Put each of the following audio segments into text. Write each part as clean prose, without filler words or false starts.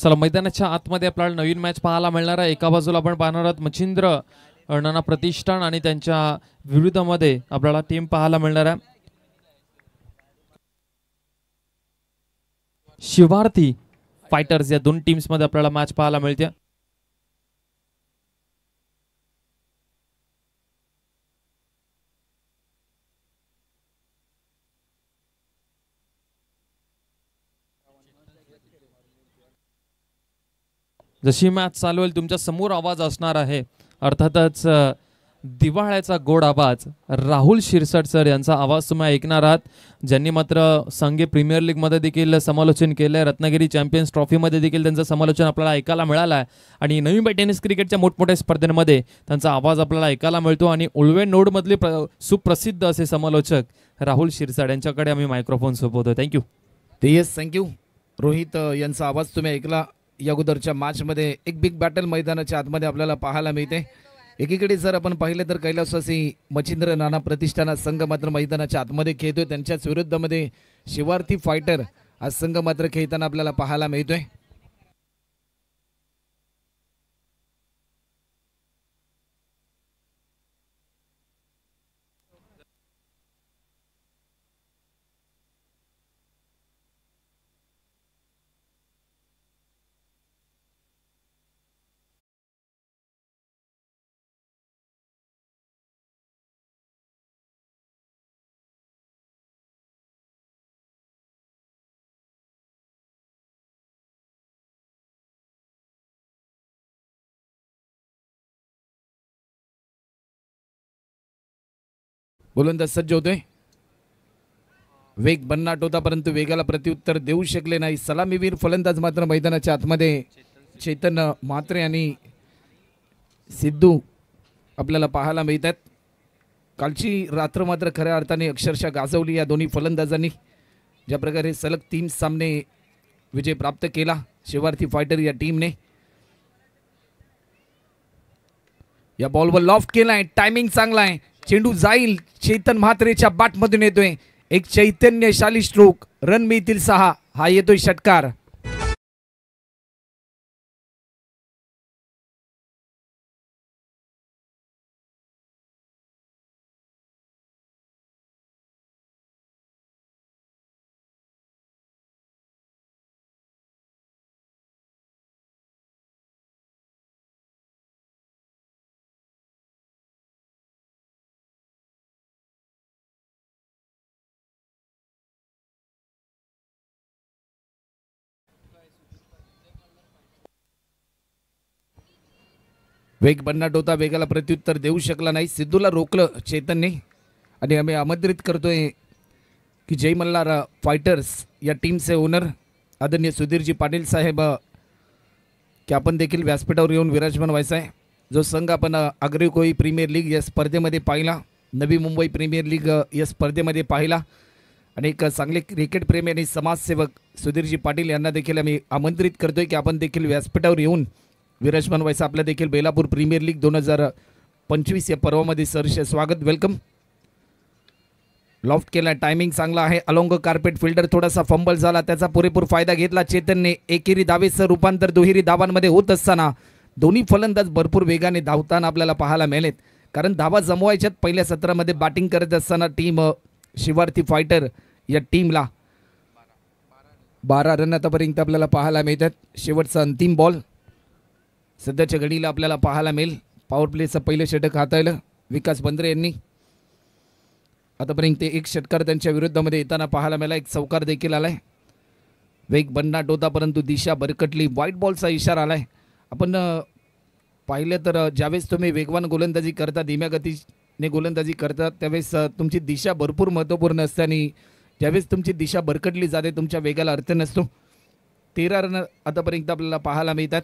चला मैदानाच्या आतमध्ये आपल्याला नवीन मॅच पाहायला मिळणार आहे। एका बाजूला आपण पाहणार आहोत मच्छिंद्र नाना प्रतिष्ठान आणि त्यांच्या विरुद्धमध्ये आपल्याला टीम पाहायला मिळणार आहे शिवार्थी फायटर्स। या दोन टीम्स मध्ये आपल्याला मॅच पाहायला मिळते। जशी मॅच चालू होईल तुमच्या समोर आवाज असणार आहे, अर्थातच दिवाळ्याचा गोड आवाज राहुल शिरसाट सर यांचा आवाज तुम्ही ऐकणार आहात, ज्यांनी मात्र संघे प्रीमियर लीग मध्ये देखील समालोचन केलंय, रत्नागिरी चॅम्पियन्स ट्रॉफी मध्ये देखील त्यांचं समालोचन आपल्याला ऐकायला मिळालं आहे आणि नवी मुंबई टेनिस क्रिकेटच्या मोठमोठ्या स्पर्धेमध्ये त्यांचा आवाज आपल्याला ऐकायला मिळतो। आणि उळवे नोड मधले सुप्रसिद्ध असे समालोचक राहुल शिरसाट यांच्याकडे आम्ही मायक्रोफोन सोपवतो। थँक्यू। येस, थँक्यू रोहित यांचा आवाज तुम्ही ऐकला। या अगोदरच्या मॅचमध्ये एक बिग बॅटल मैदानाच्या आतमध्ये आपल्याला पाहायला मिळते। एकीकडे जर आपण पाहिलं तर कैलासवासी मच्छिंद्र नाना प्रतिष्ठान संघ मात्र मैदानाच्या आतमध्ये खेळतोय, त्यांच्याच विरुद्धमध्ये शिवार्थी फायटर हा संघ मात्र खेळताना आपल्याला पाहायला मिळतोय। गोलंदाज सज्ज होतोय, वेग भन्नाट होता परंतु वेगाला प्रत्युत्तर देऊ शकले नाही। सलामीवीर फलंदाज मात्र मैदानाच्या आतमध्ये चेतन म्हात्रे आणि सिद्धू आपल्याला पाहायला मिळतात। कालची रात्र मात्र खऱ्या अर्थाने अक्षरशः गाजवली या दोन्ही फलंदाजांनी, ज्या प्रकारे सलग 3 सामने विजय प्राप्त केला शिवार्थी फायटर या टीमने। या बॉलवर लॉफ्ट केलाय, टायमिंग चांगला आहे, चेंडू जाईल, चेतन म्हात्रेच्या बॅटमधून येतोय एक चैतन्यशाली स्ट्रोक, रन मिळतील 6, हा येतोय षटकार। वेग भन्नाट होता, वेगाला प्रत्युत्तर देऊ शकला नाही, सिद्धूला रोखलं चेतनने आणि आम्ही आमंत्रित करतोय की जय मल्हार फायटर्स या टीमचे ओनर आदरणीय सुधीरजी पाटील साहेब की आपण देखील व्यासपीठावर येऊन विराजमान व्हायचं आहे। जो संघ आपण अग्रकोई प्रीमियर लीग या स्पर्धेमध्ये पाहिला, नवी मुंबई प्रीमियर लीग या स्पर्धेमध्ये पाहिला आणि एक चांगले क्रिकेट प्रेमी आणि समाजसेवक सुधीरजी पाटील यांना देखील आम्ही आमंत्रित करतोय की आपण देखील व्यासपीठावर येऊन विराजमान व्हायचं। आपल्या देखील बेलापूर प्रीमियर लीग 2025 या पर्वामध्ये सहर्ष स्वागत, वेलकम। लॉफ्ट केला, टायमिंग चांगला आहे, अलोंग कार्पेट फिल्डर थोडासा फंबल झाला, त्याचा पुरेपूर फायदा घेतला चेतनने। एकेरी धावेचं रूपांतर दुहेरी धावांमध्ये होत असताना दोन्ही फलंदाज भरपूर वेगाने धावताना आपल्याला पाहायला मिळेल, कारण धावा जमवायच्यात। पहिल्या सत्रामध्ये बॅटिंग करत असताना टीम शिवार्थी फायटर या टीमला 12 रन आतापर्यंत आपल्याला पाहायला मिळतात। शेवटचा अंतिम बॉल सध्याच्या घडीला आपल्याला पाहायला मिळेल। पॉवर प्लेचं पहिलं षटक हाताळलं विकास बंद्रे यांनी, आतापर्यंत एक षटकार त्यांच्या विरुद्धमध्ये येताना पाहायला मिळाला, एक चौकार देखील आलाय। वेग भन्नाट होता परंतु दिशा भरकटली, व्हाईट बॉलचा इशारा आलाय। आपण पाहिलं तर ज्यावेळेस तुम्ही वेगवान गोलंदाजी करता, धीम्या गतीने गोलंदाजी करता, त्यावेळेस तुमची दिशा भरपूर महत्त्वपूर्ण असते आणि ज्यावेळेस तुमची दिशा भरकटली जाते तुमच्या वेगाला अर्थ नसतो। 13 रन आतापर्यंत आपल्याला पाहायला मिळतात।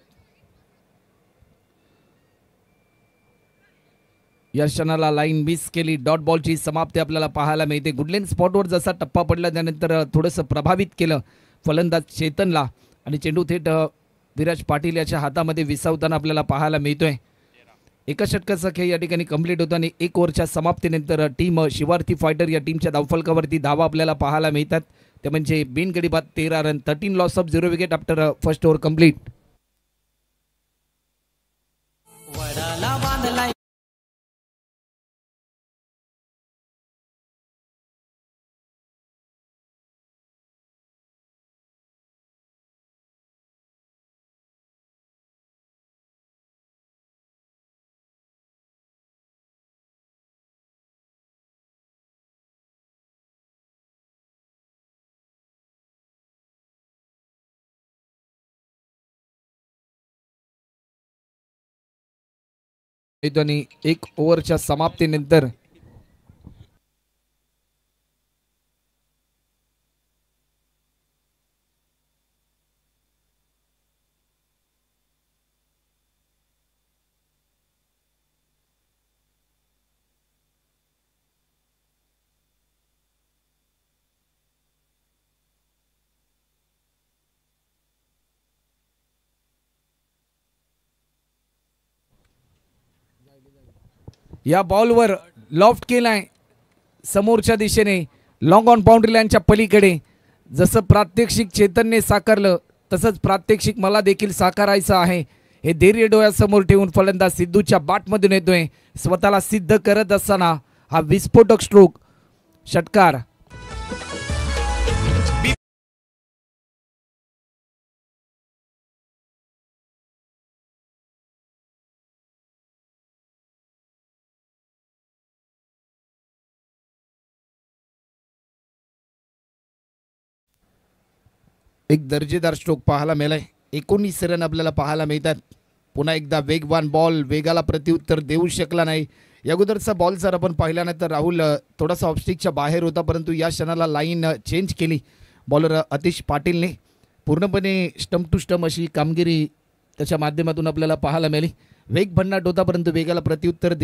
या क्षणाला लाईन मिस केली, डॉट बॉलची समाप्ती आपल्याला पाहायला मिळते। गुडलेन स्पॉटवर जसा टप्पा पडला त्यानंतर थोडंसं प्रभावित केलं फलंदाज चेतनला आणि चेंडू थेट विराज पाटील याच्या हातामध्ये विसावताना आपल्याला पाहायला मिळतोय। एका षटकाचा खेळ या ठिकाणी कंप्लीट होतो आणि 1 ओव्हरच्या समाप्तीनंतर टीम शिवार्थी फायटर या टीमच्या धावफलकावरती धावा आपल्याला पाहायला मिळतात ते म्हणजे बिनगडी बाद 13 run, 13 loss of 0 wicket after first over complete. आणि एक ओव्हरच्या समाप्तीनंतर या बॉलवर लॉफ्ट केलाय समोरच्या दिशेने लॉंग ऑन बाउंड्री लाईनच्या पलीकडे. जसं प्रात्यक्षिक चेतनने साकारलं तसंच प्रात्यक्षिक मला देखील साकारायचं आहे. हे धैर्य डोळ्यासमोर ठेवून फलंदाज सिद्धूच्या बाटमधून येतोय. स्वतःला सिद्ध करत असताना हा विस्फोटक स्ट्रोक षटकार. एक दर्जेदार स्ट्रोक पाहायला मिळालाय. 19 रन आपल्याला पाहायला मिळतात. पुन्हा एकदा वेगवान बॉल वेगाला प्रत्युत्तर देऊ शकला नाही. या अगोदरचा बॉल जर आपण पाहिला नाही तर राहुल थोडासा ऑफस्टिकच्या बाहेर होता, परंतु या क्षणाला लाईन चेंज केली बॉलर आतिश पाटीलने. पूर्णपणे स्टंप टू स्टंप अशी कामगिरी त्याच्या माध्यमातून आपल्याला पाहायला मिळाली. वेग भन्नाट होता, परंतु वेगाला प्रत्युत्तर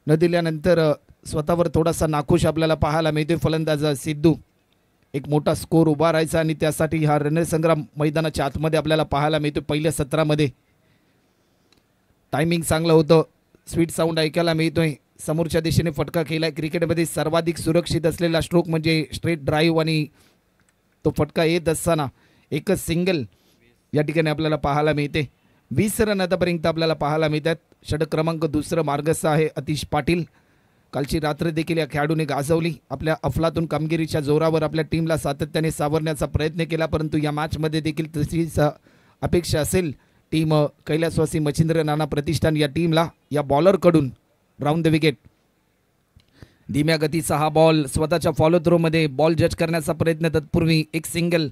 न दिल्यानंतर स्वतःवर थोडासा नाखुश आपल्याला पाहायला मिळतोय फलंदाज सिद्धू. एक मोठा स्कोर उभा राहायचा आणि त्यासाठी हा रणसंग्राम मैदानाच्या आतमध्ये आपल्याला पाहायला मिळतो. पहिल्या सत्रामध्ये टायमिंग चांगलं होतं, स्वीट साऊंड ऐकायला मिळतोय. समोरच्या दिशेने फटका केलाय. क्रिकेटमध्ये सर्वाधिक सुरक्षित असलेला स्ट्रोक म्हणजे स्ट्रेट ड्राईव्ह आणि तो फटका येत असताना एकच सिंगल या ठिकाणी आपल्याला पाहायला मिळते. 20 रन आतापर्यंत आपल्याला पाहायला मिळतात. षटक क्रमांक 2 मार्गस्थ आहे आतिश पाटील. कालची रात्र देखील या खेळाडूने गाजवली. आपल्या अफलातून कामगिरीच्या जोरावर आपल्या टीमला सातत्याने सावरण्याचा प्रयत्न केला, परंतु या मॅचमध्ये देखील तशीच अपेक्षा असेल. टीम कैलासवासी मच्छिंद्र नाना प्रतिष्ठान या टीमला या बॉलरकडून राऊंड द विकेट. धीम्या गतीचा हा बॉल स्वतःच्या फॉलो थ्रोमध्ये बॉल जज करण्याचा प्रयत्न. तत्पूर्वी एक सिंगल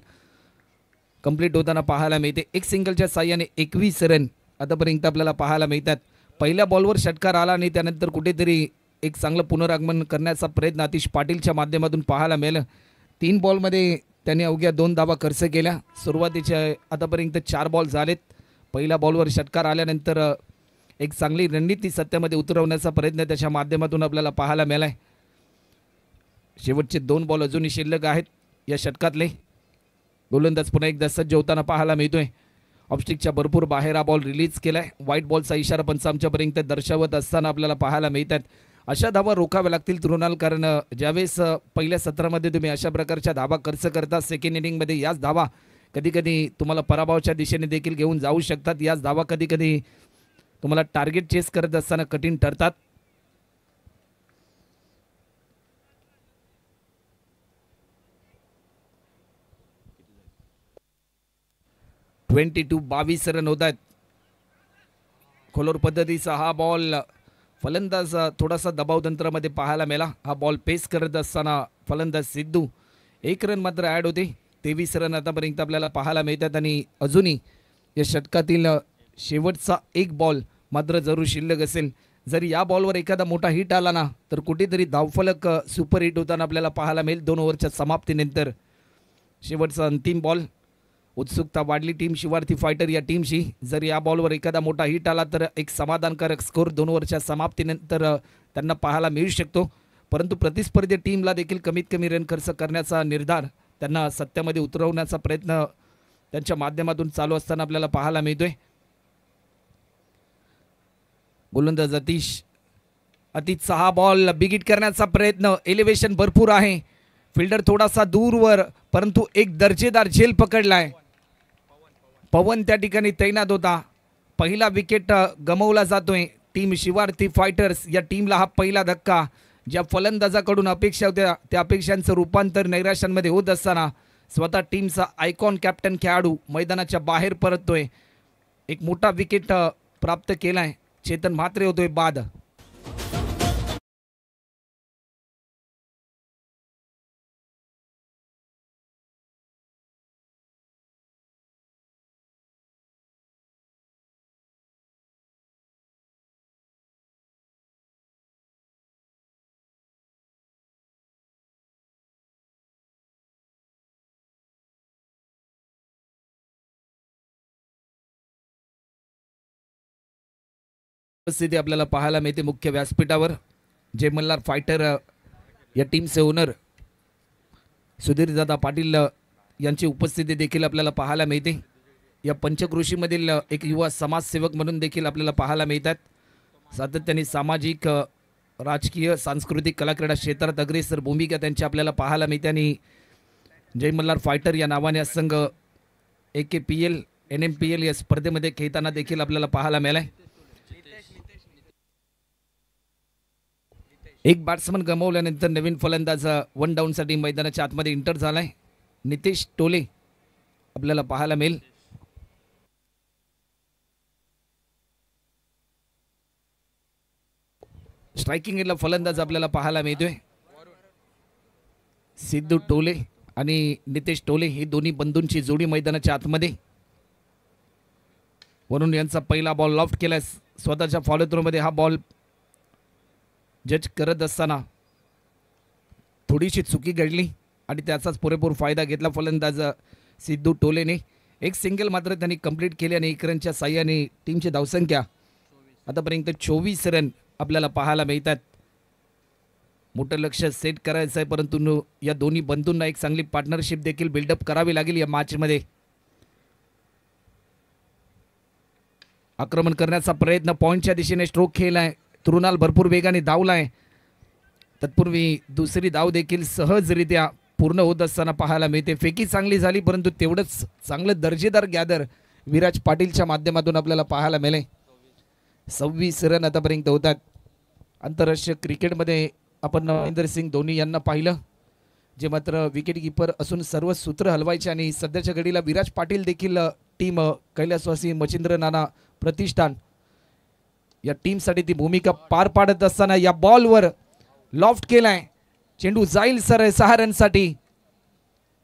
कंप्लीट होताना पाहायला मिळते. एक सिंगलच्या साह्याने 21 रन आतापर्यंत आपल्याला पाहायला मिळतात. पहिल्या बॉलवर षटकार आला आणि त्यानंतर कुठेतरी एक चांगलं पुनरागमन करण्याचा प्रयत्न आतिश पाटीलच्या माध्यमातून पाहायला मिळालं. 3 बॉलमध्ये त्यांनी अवघ्या 2 धावा खर्च केल्या. सुरुवातीच्या आतापर्यंत 4 बॉल झालेत. पहिल्या बॉलवर षटकार आल्यानंतर एक चांगली रणनीती सत्यामध्ये उतरवण्याचा प्रयत्न त्याच्या माध्यमातून आपल्याला पाहायला मिळाला आहे. शेवटचे 2 बॉल अजूनही शिल्लक आहेत या षटकातले. गोलंदाज पुन्हा एकदा सज्ज होताना पाहायला मिळतोय. ऑफस्टिकच्या भरपूर बाहेर हा बॉल रिलीज केलाय. व्हाईट बॉलचा इशारा पंच आमच्यापर्यंत दर्शवत असताना आपल्याला पाहायला मिळतात. अशा धावा रोखाव्या लागतील तृणाल, कारण ज्यावेळेस पहिल्या सत्रामध्ये तुम्ही अशा प्रकारच्या धावा खर्च करता, सेकंड इनिंगमध्ये याच धावा कधीकधी तुम्हाला पराभवाच्या दिशेने देखील घेऊन जाऊ शकतात. याच धावा कधीकधी तुम्हाला टार्गेट चेस करत असताना कठीण ठरतात. (22) 22 रन होत आहेत. खोलवर पद्धतीचा हा बॉल फलंदाज थोडासा दबाव तंत्रामध्ये पाहायला मिळाला. हा बॉल पेस करत असताना फलंदाज सिद्धू 1 रन मात्र ॲड होते. 23 रन आतापर्यंत आपल्याला पाहायला मिळतात आणि अजूनही या षटकातील शेवटचा एक बॉल मात्र जरूर शिल्लक असेल. जर या बॉलवर एखादा मोठा हिट आला ना तर कुठेतरी धावफलक सुपर हिट होताना आपल्याला पाहायला मिळेल. 2 ओव्हरच्या समाप्तीनंतर शेवटचा अंतिम बॉल. उत्सुकता वाढली टीम शिवार्थी फायटर या टीमशी. जर या बॉलवर एखादा मोठा हिट आला तर एक समाधानकारक स्कोर 2 ओव्हरच्या समाप्तीनंतर त्यांना पाहायला मिळू शकतो. परंतु प्रतिस्पर्धी टीमला देखील कमीत कमी रन खर्च करण्याचा निर्धार, त्यांना सत्यामध्ये उतरवण्याचा प्रयत्न त्यांच्या माध्यमातून चालू असताना आपल्याला पाहायला मिळतोय. गोलंदाज अतिशचा हा बॉल बिगिट करण्याचा प्रयत्न. एलिव्हेशन भरपूर आहे. फिल्डर थोडासा दूरवर, परंतु एक दर्जेदार झेल पकडलाय. पवन त्या ठिकाणी तैनात होता. पहिला विकेट गमावला जातोय. टीम शिवार्थी फायटर्स या टीमला हा पहिला धक्का. ज्या फलंदाजाकडून अपेक्षा होत्या त्या अपेक्षांचं रूपांतर नैराश्यांमध्ये होत असताना स्वतः टीमचा आयकॉन कॅप्टन खेळाडू मैदानाच्या बाहेर परततोय. एक मोठा विकेट प्राप्त केलाय. चेतन म्हात्रे होतोय बाद. उपस्थिती आपल्याला पाहायला मिळते मुख्य व्यासपीठावर. जय मल्हार फायटर या टीमचे ओनर सुधीरदादा पाटील यांची उपस्थिती देखील आपल्याला पाहायला मिळते. या पंचकृषीमधील एक युवा समाजसेवक म्हणून देखील आपल्याला पाहायला मिळतात. सातत्याने सामाजिक, राजकीय, सांस्कृतिक, कलाक्रीडा क्षेत्रात अग्रेसर भूमिका त्यांची आपल्याला पाहायला मिळते. आणि जय मल्हार फायटर या नावाने हा संघ AKPL NMPL या स्पर्धेमध्ये खेळताना देखील आपल्याला पाहायला मिळालाय. एक बॅट्समन गमावल्यानंतर नवीन फलंदाज वन डाऊनसाठी मैदानाच्या आतमध्ये इंटर झालाय. नितेश टोले आपल्याला पाहायला मिळेल. स्ट्रायकिंग एंडला फलंदाज आपल्याला पाहायला मिळतोय. सिद्धू टोले आणि नितेश टोले ही दोन्ही बंधूंची जोडी मैदानाच्या आतमध्ये. वरून यांचा पहिला बॉल लॉफ्ट केलाय. स्वतःच्या फॉलो थ्रोमध्ये हा बॉल जज करत असताना थोडीशी चुकी घडली आणि त्याचाच पुरेपूर फायदा घेतला फलंदाज सिद्धू टोलेने. एक सिंगल मात्र त्यांनी कंप्लीट केली आणि 1 रनच्या साह्याने टीमची धावसंख्या आतापर्यंत 24 रन आपल्याला पाहायला मिळतात. मोठं लक्ष सेट करायचं आहे, परंतु या दोन्ही बंधूंना एक चांगली पार्टनरशिप देखील बिल्डअप करावी लागेल या मॅचमध्ये. आक्रमण करण्याचा प्रयत्न, पॉईंटच्या दिशेने स्ट्रोक खेळलाय. तृणाल भरपूर वेगाने धावलाय. तत्पूर्वी दुसरी धाव देखील सहजरित्या पूर्ण होत असताना पाहायला मिळते. फेकी चांगली झाली, परंतु तेवढंच चांगलं दर्जेदार गॅदर विराज पाटीलच्या माध्यमातून आपल्याला पाहायला मिळेल. 26 रन आतापर्यंत होतात. आंतरराष्ट्रीय क्रिकेटमध्ये आपण महेंद्र सिंग धोनी यांना पाहिलं, जे मात्र विकेट कीपर असून सर्व सूत्र हलवायचे. आणि सध्याच्या घडीला विराज पाटील देखील टीम कैलासवासी मच्छिंद्र नाना प्रतिष्ठान या टीमसाठी ती भूमिका पार पाडत असताना या बॉलवर लॉफ्ट केलाय. चेंडू जाईल सर 6 रनसाठी.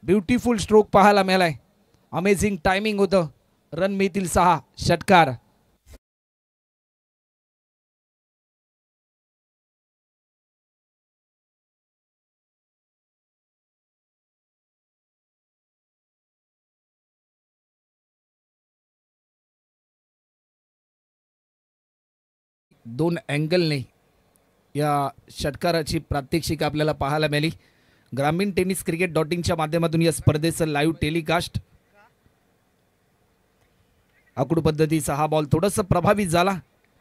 ब्युटिफुल स्ट्रोक पाहायला मिळालाय. अमेझिंग टायमिंग होतं. रन मिळतील 6. षटकार. दोन अँगलने या षटकाराची प्रात्यक्षिक आपल्याला पाहायला मिळाली. ग्रामीण टेनिस cricket.in माध्यमातून या स्पर्धेचं लाईव्ह टेलिकास्ट. आखूड पद्धतीचा हा बॉल थोडासा प्रभावित झाला,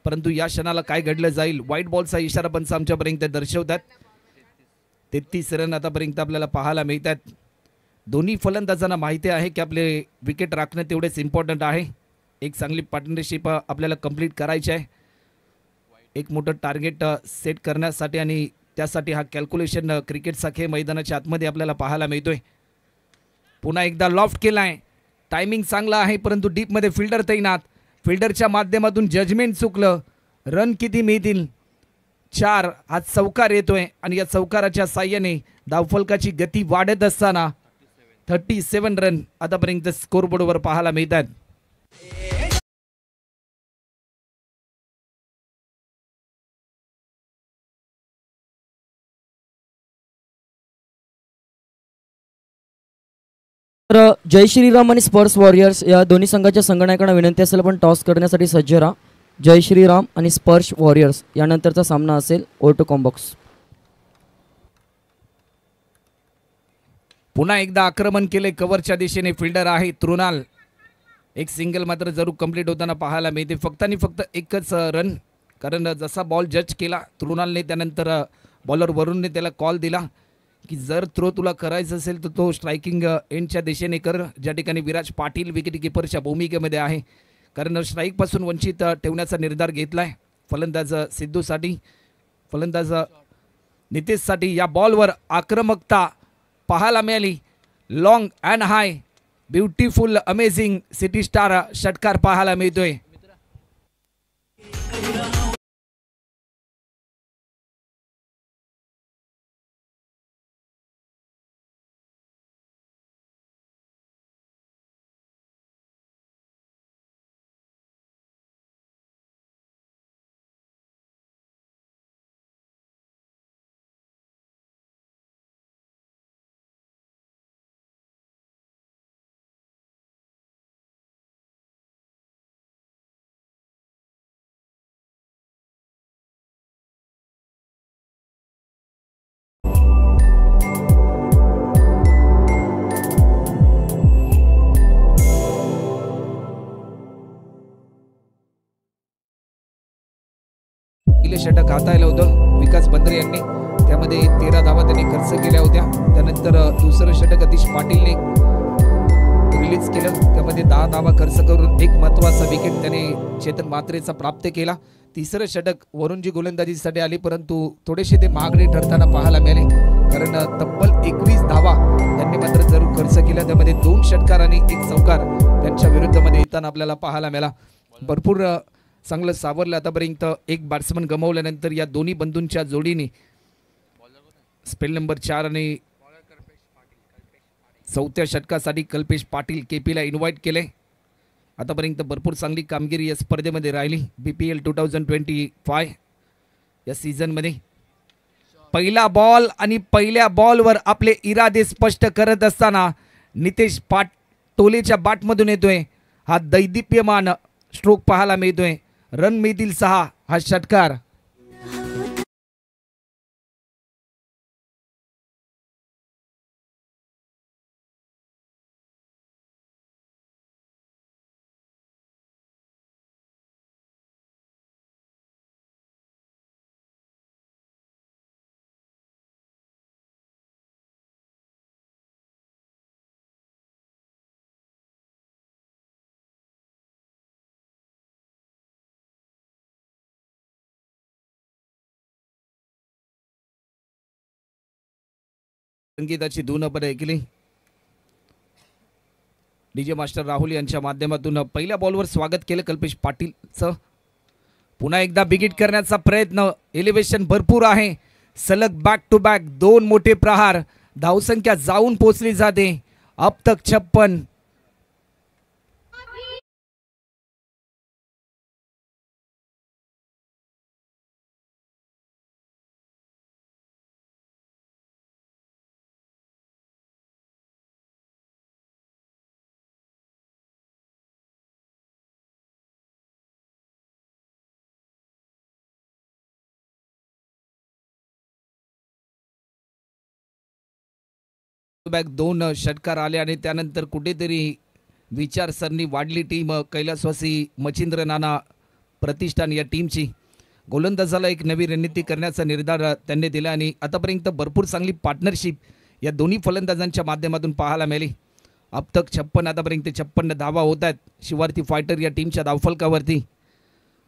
परंतु या क्षणाला काय घडलं जाईल व्हाईट बॉलचा इशारा पंच आमच्यापर्यंत दर्शवतात. 33 रन आतापर्यंत आपल्याला पाहायला मिळतात. दोन्ही फलंदाजांना माहिती आहे की आपले विकेट राखणं तेवढेच इम्पॉर्टंट आहे. एक चांगली पार्टनरशिप आपल्याला कंप्लीट करायची आहे. एक मोठं टार्गेट सेट करण्यासाठी आणि त्यासाठी हा कॅल्क्युलेशन क्रिकेटचा खेळ मैदानाच्या आतमध्ये आपल्याला पाहायला मिळतोय. पुन्हा एकदा लॉफ्ट केलाय. टायमिंग चांगला आहे, परंतु डीपमध्ये फिल्डर तैनात. फिल्डरच्या माध्यमातून जजमेंट चुकलं. रन किती मिळतील? 4. हा चौकार येतोय आणि या चौकाराच्या साह्याने धावफलकाची गती वाढत असताना 37 रन आतापर्यंत स्कोरबोर्डवर पाहायला मिळतात. तर जय श्रीराम आणि स्पर्श वॉरियर्स या दोन्ही संघाच्या संघनायकांना विनंती असेल पण टॉस करण्यासाठी सज्ज राहा. जय श्रीराम आणि स्पर्श वॉरियर्स यानंतरचा सामना असेल ओटो कॉम्बॉक्स. पुन्हा एकदा आक्रमण केले कव्हरच्या दिशेने. फिल्डर आहे तृणाल. एक सिंगल मात्र जरूर कंप्लीट होताना पाहायला मिळते. फक्त आणि फक्त एकच रन, कारण जसा बॉल जज केला तृणालने त्यानंतर बॉलर वरूनने त्याला कॉल दिला की जर थ्रो तुला करायचं असेल तर तो स्ट्रायकिंग एंडच्या दिशेने कर, ज्या ठिकाणी विराज पाटील विकेट किपरच्या भूमिकेमध्ये आहे, कारण स्ट्राईकपासून वंचित ठेवण्याचा निर्धार घेतला आहे फलंदाज सिद्धूसाठी. फलंदाज नितेशसाठी या बॉलवर आक्रमकता पाहायला मिळाली. Long and high beautiful amazing city star षटकार पाहायला मिळतोय. पहिले षटक हाताळलं होतं विकास बंद्रे यांनी, त्यामध्ये 13 धावा त्यांनी खर्च केल्या होत्या. त्यानंतर दुसरं षटक अतिश पाटीलने रिलीज केलं, त्यामध्ये 10 धावा खर्च करून एक महत्त्वाचा विकेट त्याने चेतन म्हात्रेचा प्राप्त केला. तिसरं षटक वरुणजी गोलंदाजीसाठी आली, परंतु थोडेसे ते महागडे ठरताना पाहायला मिळाले, कारण तब्बल 21 धावा त्यांनी मात्र जरूर खर्च केल्या. त्यामध्ये 2 षटकार आणि 1 चौकार त्यांच्या विरुद्धमध्ये येताना आपल्याला पाहायला मिळाला. भरपूर चांगलं सावरलं आतापर्यंत. एक बॅट्समन गमावल्यानंतर या दोन्ही बंधूंच्या जोडीने स्पेल नंबर 4 आणि 4थ्या षटकासाठी कल्पेश पाटील केपीला इन्व्हाइट केले. आतापर्यंत भरपूर चांगली कामगिरी या स्पर्धेमध्ये राहिली. BPL 2025 या सीझनमध्ये पहिला बॉल आणि पहिल्या बॉलवर आपले इरादे स्पष्ट करत असताना नितेश टोलेच्या बॅटमधून येतोय हा दैदिप्यमान स्ट्रोक पाहायला मिळतोय. रन मिळतील 6 हा षटकार. संगीताची धून आपण ऐकली. डीजे मास्टर राहुल यांच्या माध्यमातून पहिल्या बॉलवर स्वागत केलं कल्पेश पाटीलचं. पुन्हा एकदा बिगिट करण्याचा प्रयत्न. एलिव्हेशन भरपूर आहे. सलग बॅक टू बॅक 2 मोठे प्रहार. धावसंख्या जाऊन पोहोचली जाते. अब तक 56. बॅक 2 षटकार आले आणि त्यानंतर कुठेतरी विचारसरणी वाढली टीम कैलासवासी मच्छिंद्र नाना प्रतिष्ठान या टीमची. गोलंदाजाला एक नवी रणनीती करण्याचा निर्धार त्यांनी दिला आणि आतापर्यंत भरपूर चांगली पार्टनरशिप या दोन्ही फलंदाजांच्या माध्यमातून पाहायला मिळाली. अब तक 56 आतापर्यंत 56 धावा होत आहेत शिवार्थी फायटर या टीमच्या धावफलकावरती.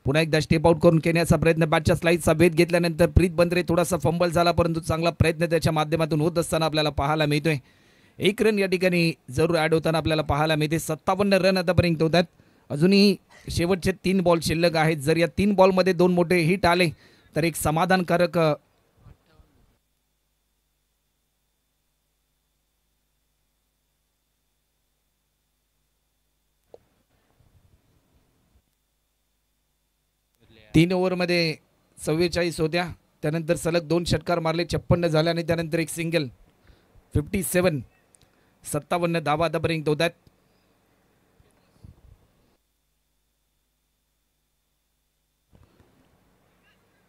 पुन्हा एकदा स्टेप आउट करून घेण्याचा प्रयत्न. बॅटच्या स्लाइडचा वेध घेतल्यानंतर प्रीत बंद्रे थोडासा फंबल झाला, परंतु चांगला प्रयत्न त्याच्या माध्यमातून होत असताना आपल्याला पाहायला मिळतोय. 1 रन या ठिकाणी जरूर ॲड होताना आपल्याला पाहायला मिळते. 57 रन आतापर्यंत होतात. अजूनही शेवटचे 3 बॉल शिल्लक आहेत. जर या 3 बॉलमध्ये 2 मोठे हिट आले तर एक समाधानकारक तीन ओव्हरमध्ये 44 होत्या. त्यानंतर सलग 2 षटकार मारले, 56 झाले आणि त्यानंतर एक सिंगल. 57 57 धावा आतापर्यंत होतात.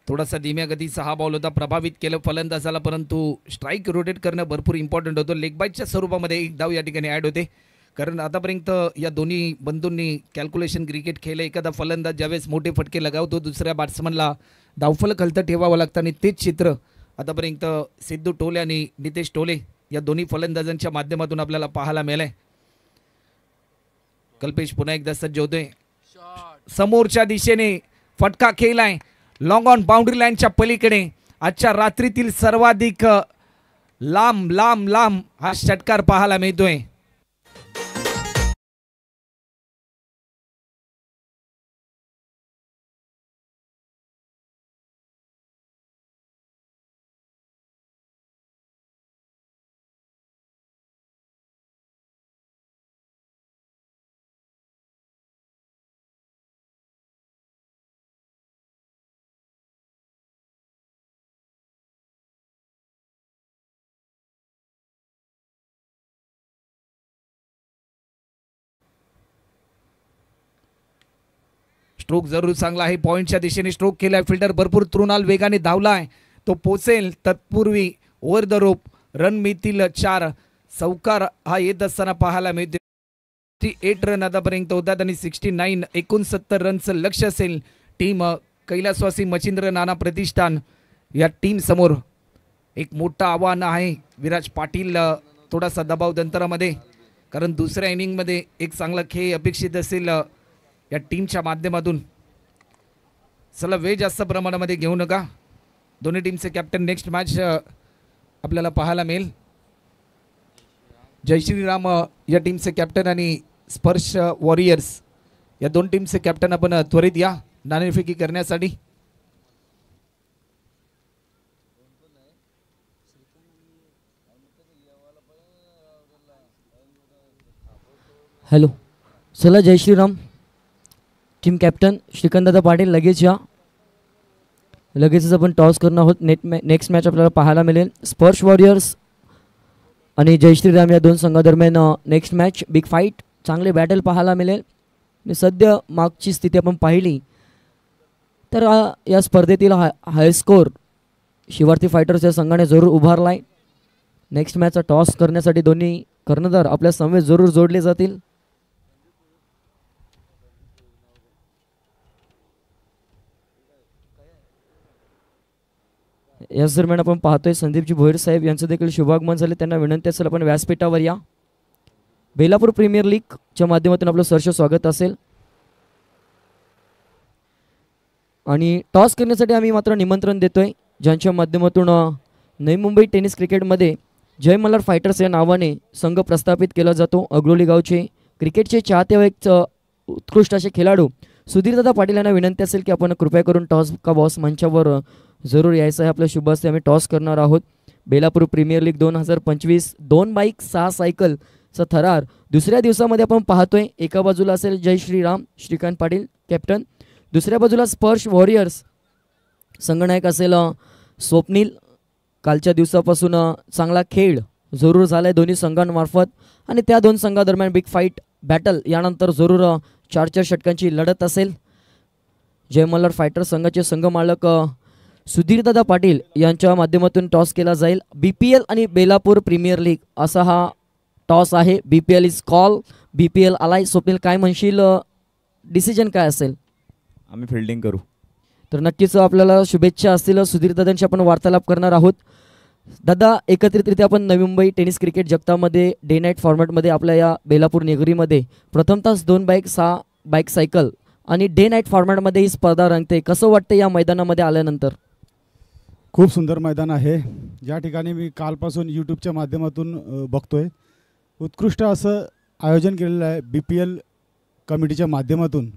थोडासा धीम्या गतीचा हा बॉल होता, प्रभावित केलं फलंदाजाला, परंतु स्ट्राईक रोटेट करणं भरपूर इम्पॉर्टंट होतं. लेग बाईटच्या स्वरूपामध्ये एक धाव या ठिकाणी ॲड होते, कारण आतापर्यंत या दोन्ही बंधूंनी कॅल्क्युलेशन क्रिकेट खेळलं. एखादा फलंदाज ज्यावेळेस मोठे फटके लगावतो दुसऱ्या बॅट्समनला धावफलक हलतं ठेवावं लागतं आणि तेच चित्र आतापर्यंत सिद्धू टोले आणि नितेश टोले या दोन्ही फलंदाजांच्या माध्यमातून आपल्याला पाहायला मिळालंय. कल्पेश पुन्हा एकदा सज्ज होतोय. समोरच्या दिशेने फटका खेळलाय लॉंग ऑन बाउंड्री लाईनच्या पलीकडे. आजच्या रात्रीतील सर्वाधिक लांब लांब लांब हा षटकार पाहायला मिळतोय. स्ट्रोक जरूर चांगला आहे. पॉइंटच्या दिशेने स्ट्रोक केलाय. फिल्डर भरपूर तृणाल वेगाने धावलाय. तो पोचेल तत्पूर्वी ओव्हर द रोप रन मिळतील 4. चौकार हा येत असताना पाहायला मिळते. 8 रन आतापर्यंत होतात आणि 69 रनचं लक्ष असेल टीम कैलासवासी मच्छिंद्र नाना प्रतिष्ठान या टीम समोर. एक मोठं आव्हान आहे. विराज पाटील थोडासा दबाव दंतरामध्ये, कारण दुसऱ्या इनिंगमध्ये एक चांगला खेळ अपेक्षित असेल या टीमच्या माध्यमातून. चला वेळ जास्त प्रमाणामध्ये घेऊ नका. दोन्ही टीमचे कॅप्टन नेक्स्ट मॅच आपल्याला पाहायला मिळेल. जय श्रीराम या टीमचे कॅप्टन आणि स्पर्श वॉरियर्स या दोन टीमचे कॅप्टन आपण त्वरित या नाणेफेकी करण्यासाठी. हॅलो, चला जय श्रीराम. टीम कॅप्टन श्रीकांतदादा पाटील लगेच या. लगेचच आपण टॉस करणार आहोत. नेक्स्ट मॅच आपल्याला पाहायला मिळेल स्पर्श वॉरियर्स आणि जय श्रीराम या दोन संघादरम्यान नेक्स्ट मॅच. बिग फाईट, चांगले बॅटल पाहायला मिळेल. आणि सध्या मागची स्थिती आपण पाहिली तर या स्पर्धेतील हाय स्कोर शिवार्थी फायटर्स या संघाने जरूर उभारला आहे. नेक्स्ट मॅचचा टॉस करण्यासाठी दोन्ही कर्णधार आपल्या समवेत जरूर जोडले जातील. याच दरम्यान आपण पाहतोय संदीपजी भोईर साहेब यांचं देखील शुभागमन झाले. त्यांना विनंती असेल आपण व्यासपीठावर या. बेलापूर प्रीमियर लीगच्या माध्यमातून आपलं सहर्ष स्वागत असेल. आणि टॉस करण्यासाठी आम्ही मात्र निमंत्रण देतोय ज्यांच्या माध्यमातून नवी मुंबई टेनिस क्रिकेटमध्ये जय मल्हार फायटर्स या नावाने संघ प्रस्थापित केला जातो. अग्रोली गावचे क्रिकेटचे चाहते व एक उत्कृष्ट असे खेळाडू सुधीरदादा पाटील यांना विनंती असेल की आपण कृपया करून टॉस का बॉस मंचावर जरूर यायचं आहे. आपल्या शुभ हस्ते आम्ही टॉस करणार आहोत. बेलापूर प्रीमियर लीग 2025 2 बाईक 6 सायकलचा थरार दुसऱ्या दिवसामध्ये आपण पाहतोय. एका बाजूला असेल जय श्रीराम श्रीकांत पाटील कॅप्टन, दुसऱ्या बाजूला स्पर्श वॉरियर्स संघनायक असेल स्वप्नील. कालच्या दिवसापासून चांगला खेळ जरूर झाला आहे दोन्ही संघांमार्फत आणि त्या दोन संघादरम्यान बिग फाईट बॅटल यानंतर जरूर 4 षटकांची लढत असेल. जय मल्हार फायटर संघाचे संघ मालक सुधीरदादा पाटील यांच्या माध्यमातून टॉस केला जाईल. BPL आणि बेलापूर प्रीमियर लीग असा हा टॉस आहे. BPL इज कॉल, BPL आलाय. स्वप्नील काय म्हणशील, डिसिजन काय असेल? आम्ही फिल्डिंग करू. तर नक्कीच आपल्याला शुभेच्छा असतील. सुधीरदादांशी आपण वार्तालाप करणार आहोत. दादा, एकत्रितरित्या आपण नवी मुंबई टेनिस क्रिकेट जगतामध्ये डे नाईट फॉर्मॅटमध्ये आपल्या या बेलापूर नगरीमध्ये प्रथमतः 2 बाईक 6 बाईक सायकल आणि डे नाईट फॉर्मॅटमध्ये ही स्पर्धा रंगते. कसं वाटतं या मैदानामध्ये आल्यानंतर? खूप सुंदर मैदान आहे. ज्या ठिकाणी मी कालपासून यूट्यूबच्या माध्यमातून बघतोय, उत्कृष्ट असं आयोजन केलेलं आहे BPL कमिटीच्या माध्यमातून.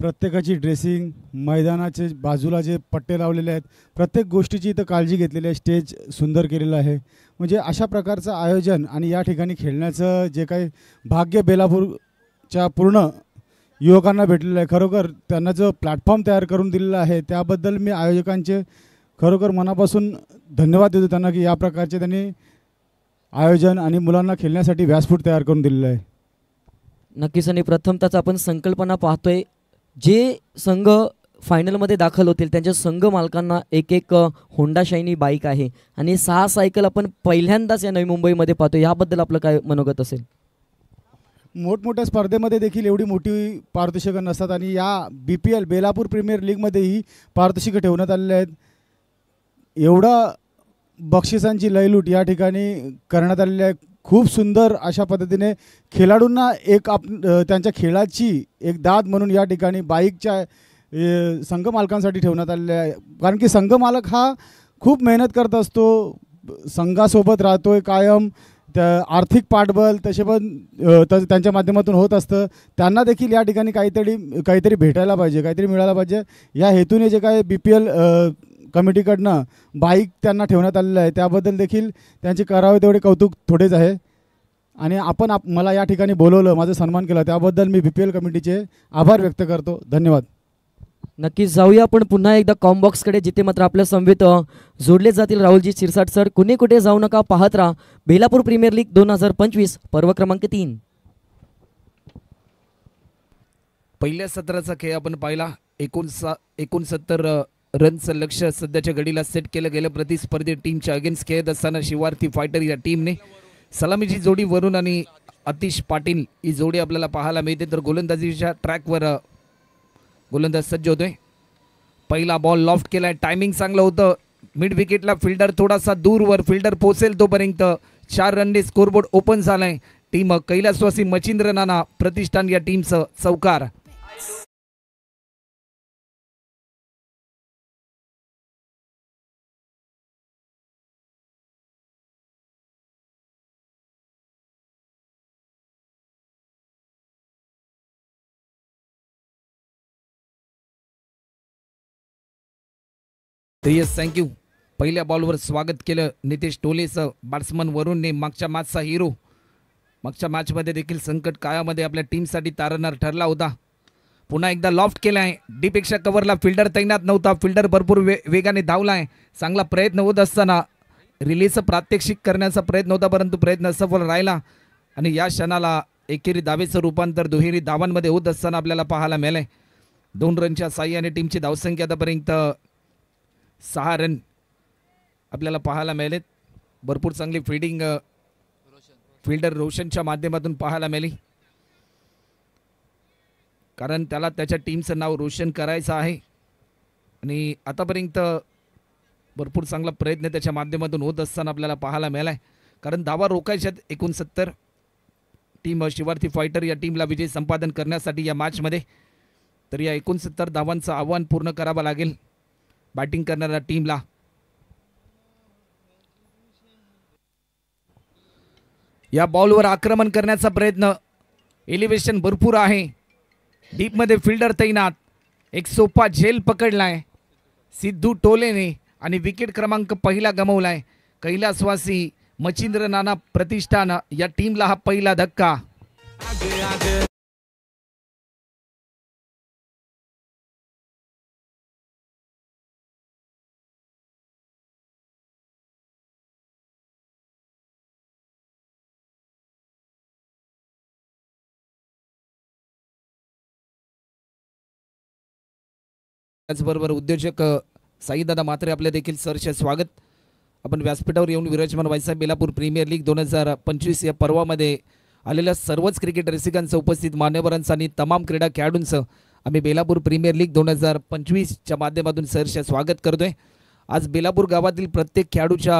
प्रत्येकाची ड्रेसिंग, मैदानाचे बाजूला जे पट्टे लावलेले आहेत, प्रत्येक गोष्टीची इथं काळजी घेतलेली आहे. स्टेज सुंदर केलेलं आहे. म्हणजे अशा प्रकारचं आयोजन आणि या ठिकाणी खेळण्याचं जे काही भाग्य बेलापूरच्या पूर्ण युवकांना भेटलेलं आहे. खरोखर त्यांना जो प्लॅटफॉर्म तयार करून दिलेला आहे त्याबद्दल मी आयोजकांचे खरोखर मनापासून धन्यवाद देतो त्यांना की या प्रकारचे त्यांनी आयोजन आणि मुलांना खेळण्यासाठी व्यासपीठ तयार करून दिलेलं आहे. नक्कीच. आणि प्रथमतःच आपण संकल्पना पाहतोय, जे संघ फायनलमध्ये दाखल होतील त्यांच्या संघ मालकांना एक होंडा शाईनी बाईक आहे आणि 6 सायकल आपण पहिल्यांदाच या नवी मुंबईमध्ये पाहतो. याबद्दल आपलं काय मनोगत असेल? मोठमोठ्या स्पर्धेमध्ये देखील एवढी मोठी पारितोषिकं नसतात आणि या BPL बेलापूर प्रीमियर लीगमध्येही पारितोषिकं ठेवण्यात आलेले आहेत. एवढा बक्षिसांची लयलूट या ठिकाणी करण्यात आलेली आहे. खूप सुंदर अशा पद्धतीने खेळाडूंना त्यांच्या खेळाची एक दाद म्हणून या ठिकाणी बाईकच्या संघ मालकांसाठी ठेवण्यात आलेले आहे. कारण की संघ मालक हा खूप मेहनत करत असतो, संघासोबत राहतोय कायम. त्या आर्थिक पाठबळ तसे पण त्यांच्या माध्यमातून होत असतं. त्यांना देखील या ठिकाणी काहीतरी भेटायला पाहिजे, काहीतरी मिळायला पाहिजे. या हेतूने जे काय BPL कमिटीकडनं बाईक त्यांना ठेवण्यात आलेलं आहे त्याबद्दल देखील त्यांचे करावे तेवढे कौतुक थोडेच आहे. आणि मला या ठिकाणी बोलवलं, माझा सन्मान केला त्याबद्दल मी BPL कमिटीचे आभार व्यक्त करतो. धन्यवाद. नक्कीच जाऊया आपण पुन्हा एकदा कॉमबॉक्सकडे, जिथे मात्र आपल्या समवेत जोडले जातील राहुलजी शिरसाट सर. कुणी कुठे जाऊ नका, पाहत राहा बेलापूर प्रीमियर लीग 2025 पर्व क्रमांक 3. पहिल्या सत्राचा खेळ आपण पाहिला. 69 रनचं लक्ष्य सध्याच्या घडीला सेट केलं गेलं प्रतिस्पर्धी टीमच्या अगेन्स्ट खेळत असताना शिवार्थी फायटर या टीमने सलामीची जोडी वरुण आणि आतिश पाटील ही जोडी आपल्याला पाहायला मिळते. तर गोलंदाजीच्या ट्रॅकवर गोलंदाज सज्ज होतोय. पहिला बॉल लॉफ्ट केलाय, टायमिंग चांगलं होतं. मिड विकेटला फिल्डर थोडासा दूरवर, फिल्डर पोहोचेल तोपर्यंत 4 रनने स्कोरबोर्ड ओपन झालाय. टीम कैलासवासी मच्छिंद्र नाना प्रतिष्ठान या टीमचं चौकार. Yes, thank you. पहिल्या बॉलवर स्वागत केलं नितेश टोलेचं बॅट्समन वरुणने. मागच्या मॅचचा हिरो, मागच्या मॅचमध्ये देखील संकट काळामध्ये आपल्या टीमसाठी तारणार ठरला होता. पुन्हा एकदा लॉफ्ट केलाय. डीपेक्षा कव्हरला फिल्डर तैनात नव्हता. फिल्डर भरपूर वेगाने धावलाय. चांगला प्रयत्न होत असताना रिलीजचं प्रात्यक्षिक करण्याचा प्रयत्न होता, परंतु प्रयत्न असफल राहिला. आणि या क्षणाला एकेरी धावेचं रूपांतर दुहेरी धावांमध्ये होत असताना आपल्याला पाहायला मिळालंय. 2 रनच्या साह्याने टीमची धावसंख्या आतापर्यंत 6 रन आपल्याला पाहायला मिळालेत. भरपूर चांगली फिल्डिंग फिल्डर रोशनच्या माध्यमातून पाहायला मिळाली, कारण त्याला त्याच्या टीमचं नाव रोशन करायचं आहे. आणि आतापर्यंत भरपूर चांगला प्रयत्न त्याच्या माध्यमातून होत असताना आपल्याला पाहायला मिळालाय. कारण धावा रोखायच्यात 69. टीम शिवार्थी फायटर या टीमला विजय संपादन करण्यासाठी या मॅचमध्ये. तर या 69 धावांचं आव्हान पूर्ण करावं लागेल बॅटिंग करणाऱ्या टीमला. या बॉलवर आक्रमण करण्याचा प्रयत्न, एलिव्हेशन भरपूर आहे. डीपमध्ये फिल्डर तैनात. एक सोपा झेल पकडलाय सिद्धू टोलेने आणि विकेट क्रमांक पहिला गमावलाय. कैलासवासी मच्छिंद्र नाना प्रतिष्ठान या टीमला हा पहिला धक्का. त्याचबरोबर उद्योजक साईदादा म्हात्रे आपले देखील सरचे स्वागत. आपण व्यासपीठावर येऊन विराजमान व्हायचा. बेलापूर प्रीमियर लीग 2025 या पर्वामध्ये आलेल्या सर्वच क्रिकेट रसिकांचं, उपस्थित मान्यवरांचं आणि तमाम क्रीडा खेळाडूंचं आम्ही बेलापूर प्रीमियर लीग 2025च्या माध्यमातून सरचे स्वागत करतोय. आज बेलापूर गावातील प्रत्येक खेळाडूच्या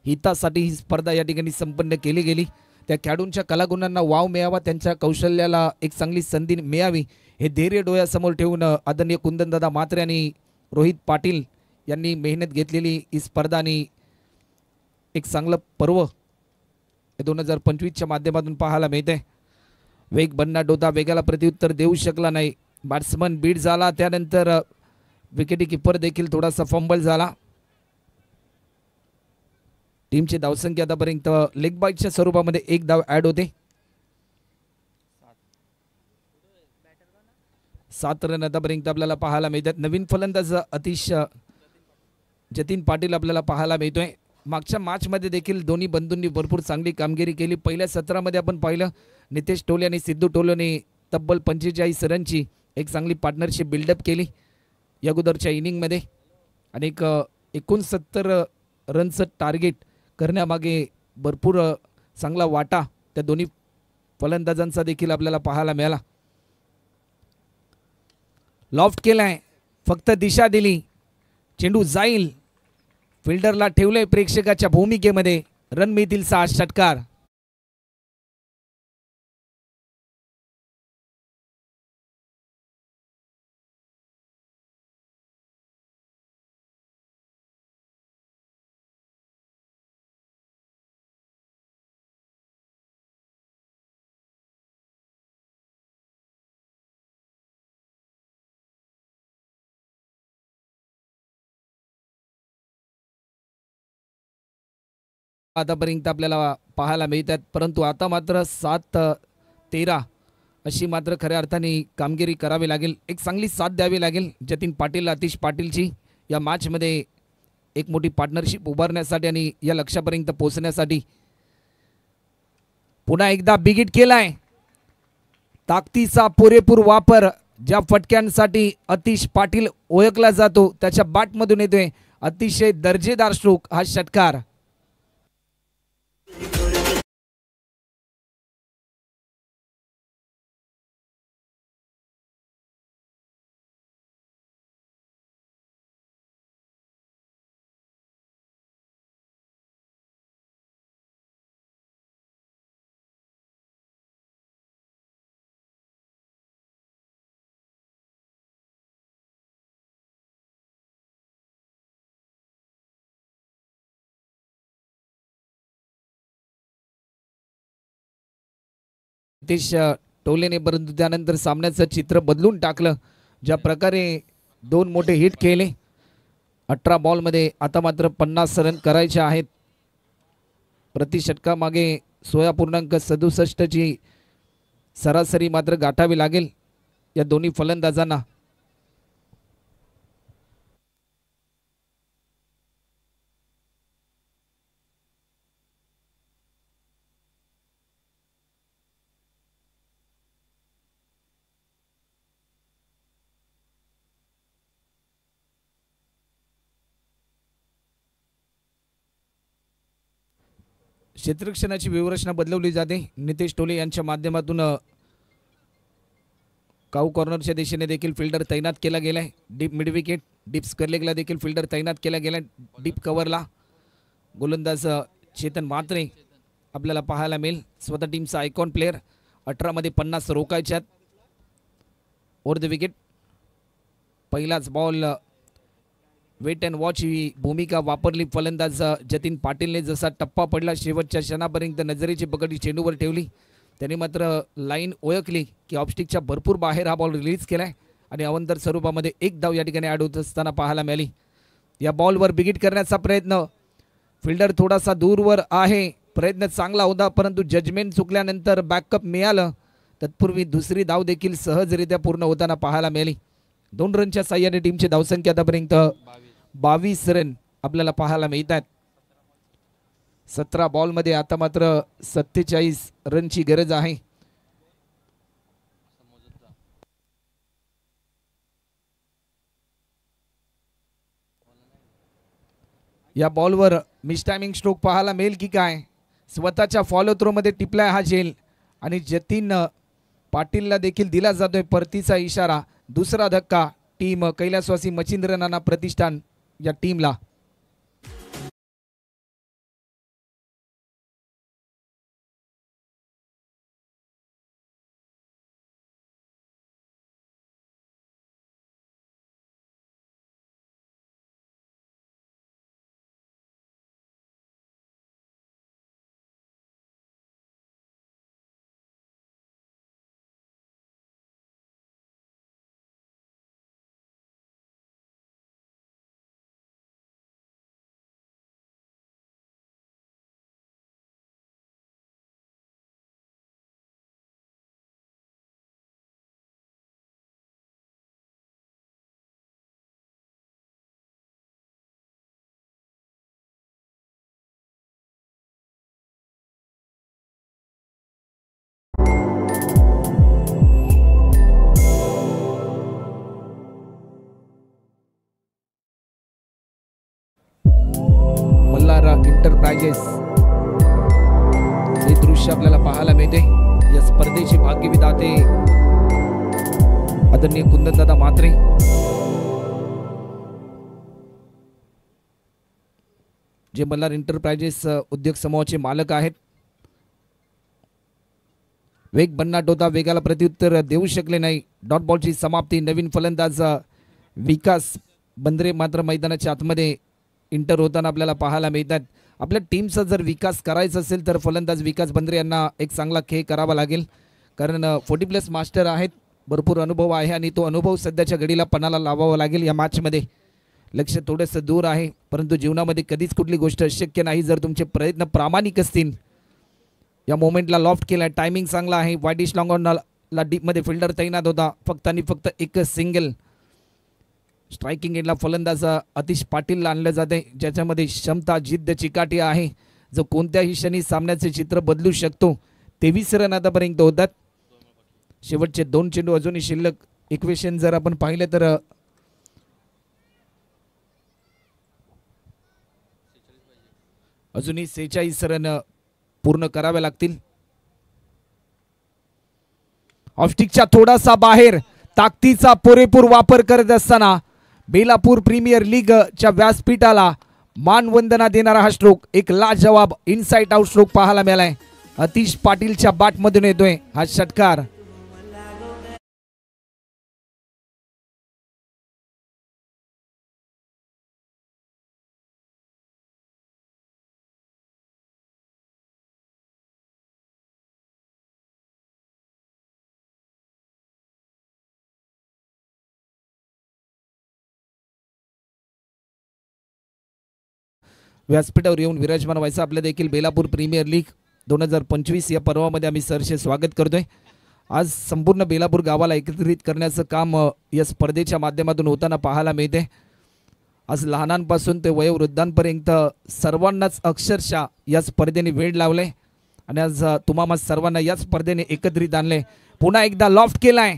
हितासाठी ही स्पर्धा या ठिकाणी संपन्न केली गेली. त्या खेळाडूंच्या कलागुणांना वाव मिळावा, त्यांच्या कौशल्याला एक चांगली संधी मिळावी, हे ध्येय डोळ्यासमोर ठेवून आदरणीय कुंदनदादा म्हात्रे आणि रोहित पाटील यांनी मेहनत घेतलेली ही स्पर्धा आणि एक चांगलं पर्व 2025च्या माध्यमातून पाहायला मिळते. वेग बन्ना डोदा वेगाला प्रत्युत्तर देऊ शकला नाही. बॅट्समन बीट झाला, त्यानंतर विकेटी किपर देखील थोडासा फंबल झाला. टीमची धावसंख्या आतापर्यंत लेग बाईटच्या स्वरूपामध्ये 1 धाव ॲड होते. 7 रन आतापर्यंत आपल्याला पाहायला मिळतात. नवीन फलंदाज अतिश जतीन पाटील आपल्याला पाहायला मिळतोय. मागच्या मॅचमध्ये देखील दोन्ही बंधूंनी भरपूर चांगली कामगिरी केली. पहिल्या सत्रामध्ये आपण पाहिलं नितेश टोले आणि सिद्धू टोलेने तब्बल 45 रनची एक चांगली पार्टनरशिप बिल्डअप केली या अगोदरच्या इनिंगमध्ये. आणि 69 रनचं टार्गेट करण्यामागे भरपूर चांगला वाटा त्या दोन्ही फलंदाजांचा देखील आपल्याला पाहायला मिळाला. लॉफ्ट केलाय, फक्त दिशा दिली, चेंडू जाईल फिल्डरला ठेवले प्रेक्षकाच्या भूमिकेमध्ये. रन मिळतील 6 षटकार. आतापर्यंत आपल्याला पाहायला मिळतात, परंतु आता मात्र 7-13 अशी मात्र खऱ्या अर्थाने कामगिरी करावी लागेल. एक चांगली साथ द्यावी लागेल जतीन पाटील आतिश पाटीलची या मॅचमध्ये एक मोठी पार्टनरशिप उभारण्यासाठी आणि या लक्ष्यापर्यंत पोहोचण्यासाठी. पुन्हा एकदा बिगिट केलाय. ताकदीचा पुरेपूर वापर ज्या फटक्यांसाठी आतिश पाटील ओळखला जातो त्याच्या बॅटमधून येतोय. अतिशय दर्जेदार स्ट्रोक हा षटकार. नितेश टोलेने परंतु त्यानंतर सामन्याचं चित्र बदलून टाकलं. ज्या प्रकारे 2 मोठे हिट केले 18 बॉलमध्ये, आता मात्र 50 रन करायचे आहेत. प्रति षटकामागे 16.67 ची सरासरी मात्र गाठावी लागेल या दोन्ही फलंदाजांना. क्षेत्ररक्षणाची व्यूहरचना बदलवली जाते. नितेश टोले यांच्या माध्यमातून काऊ कॉर्नरच्या दिशेने देखील फिल्डर तैनात केला गेलाय. डीप मिड विकेट डीप स्क्वेअरलेगला देखील फिल्डर तैनात केला गेलाय. डीप कव्हरला गोलंदाज चेतन म्हात्रे आपल्याला पाहायला मिळेल. स्वतः टीमचा आयकॉन प्लेअर. 18 मध्ये 50 रोखायच्यात. ओव्हर द विकेट पहिलाच बॉल वेट अँड वॉच ही भूमिका वापरली फलंदाज जतीन पाटीलने. जसा टप्पा पडला शेवटच्या क्षणापर्यंत नजरेची पकडी चेंडूवर ठेवली. त्यांनी मात्र लाईन ओळखली की ऑफस्टिकच्या भरपूर बाहेर हा बॉल रिलीज केलाय आणि अवंतर स्वरूपामध्ये एक धाव या ठिकाणी ॲड होत असताना पाहायला मिळाली. या बॉलवर बिगिट करण्याचा प्रयत्न. फिल्डर थोडासा दूरवर आहे. प्रयत्न चांगला होता परंतु जजमेंट चुकल्यानंतर बॅकअप मिळालं. तत्पूर्वी दुसरी धाव देखील सहजरित्या पूर्ण होताना पाहायला मिळाली. 2 रनच्या साह्याने टीमची धावसंख्या आतापर्यंत 22 रन आपल्याला पाहायला मिळतात. 17 बॉलमध्ये आता मात्र 47 रनची गरज आहे. या बॉलवर मिस टायमिंग स्ट्रोक पाहायला मिळेल की काय. स्वतःच्या फॉलो थ्रो मध्ये टिपलाय हा झेल आणि जतीन पाटीलला देखील दिला जातोय परतीचा इशारा. दुसरा धक्का टीम कैलासवासी मच्छिंद्र नाना प्रतिष्ठान या टीमला. इंटरप्राइजेस हे दृश्य आपल्याला पाहायला मिळते. या स्पर्धेचे भाग्य विधाते आदरणीय कुंदनदादा म्हात्रे. जे मल्हार एंटरप्राइजेस उद्योग समूहाचे मालक आहेत. वेग भन्नाट होता, वेगाला प्रत्युत्तर देऊ शकले नाही. डॉट बॉलची समाप्ती. नवीन फलंदाज विकास बंद्रे मात्र मैदानाच्या आतमध्ये इंटर होताना आपल्याला पाहायला मिळतात. आपल्या टीमचा जर विकास करायचा असेल तर फलंदाज विकास बंद्रे यांना एक चांगला खेळ करावा लागेल, कारण 40+ मास्टर आहेत, भरपूर अनुभव आहे आणि तो अनुभव सध्याच्या घडीला पणाला लावावा लागेल. या मॅचमध्ये लक्ष थोडंसं दूर आहे, परंतु जीवनामध्ये कधीच कुठली गोष्ट अशक्य नाही जर तुमचे प्रयत्न प्रामाणिक असतील. या मोमेंटला लॉफ्ट केला, टायमिंग चांगला आहे. वाईडिश लॉंग ऑनला डीपमध्ये फिल्डर तैनात होता. फक्त आणि फक्त एकच सिंगल. स्ट्रायकिंग एंडला फलंदाज अतिश पाटीलला आणलं जाते, ज्याच्यामध्ये क्षमता, जिद्द, चिकाटी आहे, जो कोणत्याही क्षणी सामन्याचे चित्र बदलू शकतो. 23 रन आतापर्यंत होतात. शेवटचे 2 चेंडू अजूनही शिल्लक. इक्वेशन जर आपण पाहिलं तर अजूनही 46 रन पूर्ण करावे लागतील. ऑफस्टिकच्या थोडासा बाहेर ताकदीचा पुरेपूर वापर करत असताना बेलापूर प्रीमियर लीगच्या व्यासपीठाला मानवंदना देणारा हा स्ट्रोक, एक लाजवाब इनसाइड आउट स्ट्रोक पाहायला मिळालाय. अतिश पाटीलच्या बॅटमधून येतोय हा षटकार. व्यासपीठावर येऊन विराजमान व्हायचं आपलं देखील बेलापूर प्रीमियर लीग 2025 या पर्वामध्ये आम्ही सरसे स्वागत करतोय. आज संपूर्ण बेलापूर गावाला एकत्रित करण्याचं काम या स्पर्धेच्या माध्यमातून होताना पाहायला मिळते. आज लहानांपासून ते वयोवृद्धांपर्यंत सर्वांनाच अक्षरशः या स्पर्धेने वेळ लावले आणि आज तुम्हा सर्वांना या स्पर्धेने एकत्रित आणले. पुन्हा एकदा लॉफ्ट केलाय,